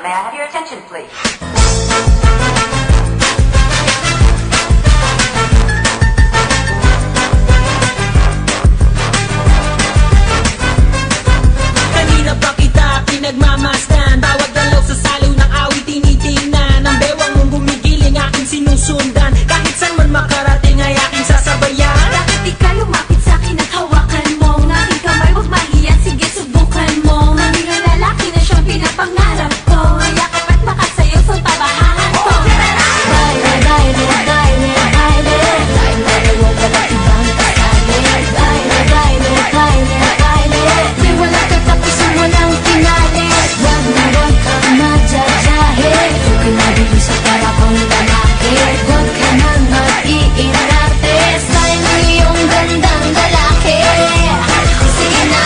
May I have your attention, please? Kanina pa kita pinagmamasdan, bawat dalaw sa saliw ng awit tinitingnan. Ang bewang mong gumigiling aking sinusundan, kahit saan man makarating ay aking sasabayan. Bakit di ka lumapit sa'kin at hawakan mo ang aking kamay? Huwag mahiya, sige subukan mo. Maging ang lalaki na siyang pinapangarap ko. Yakap at makasayaw sa tabahan ko. Baile, baile, baile, baile. Baile, huwag ka na ibang kasali. Baile, baile, baile, baile. Di wala katapusan, walang finale. Wag na wag kang madyajahe. Huwag ka na bilis at para kang lalaki. Huwag ka nang mag-iinarte. Style mo yung gandang lalaki. Sige na.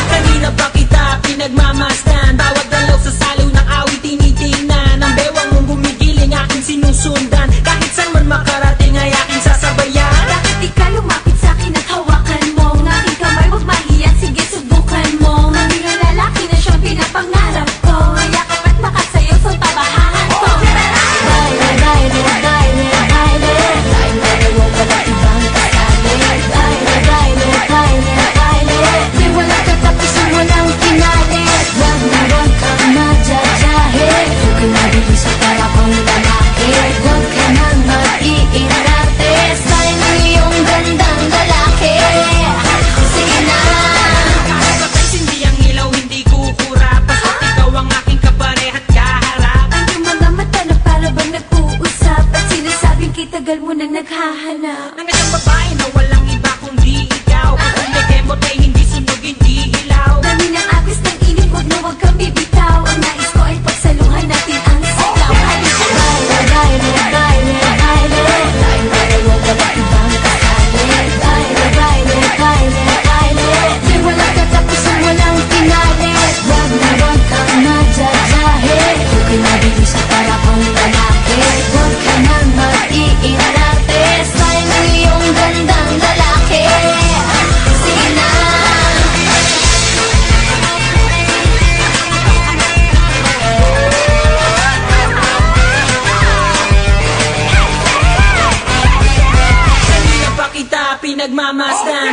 Kanina pa kita pinagmamasdan, bawat dalaw sa saliw ng awit tinitingnan. Ang bewang mong gumigiling aking sinusundan, kahit saan man makarating ay aking sasabayan. Bakit di ka lumapit sa'kin at hawakan mo ang aking kamay? Huwag mahiya, sige subukan mo. Maging ang lalaki na siyang pinapangarap ko. Yakap at makasayaw sa tabahan ko. Baile, baile, baile, baile. Baile, huwag ka na ibang kasali. Baile, baile, baile, baile. Di wala katapusan, walang finale. Wag na wag kang madyajahe. Huwag ka na bilis at para kang lalaki. Huwag ka nang mag-iinarte. Style mo yung gandang lalaki. Sige na. Kapag hindi ang ilaw, hindi kukura, basta't ikaw ang aking kaparehat kaharap. Ang iyong mga mata na para bang nag-uusap, at sinasabing kitagal mo na naghahanap. Ng isang babae na walang iba kundi ikaw. Kung may kemot ay hindi sunog, hindi ilaw. Dami ng agos ng init, huwag na huwag kang bibitaw. Ang nais ko ay pagsaluhan natin ang sigaw. Halika, baile, baile, baile, baile. Baile, huwag ka na ibang kasali. Baile, baile, baile, baile. Di wala katapusan, walang finale. Wag na wag kang madyajahe. Huwag ka na bilis at para kang lalaki. Huwag ka nang mag-iinarte. Style mo yung gandang lalaki. Sige na. Kanina pa kita pinagmamasdan.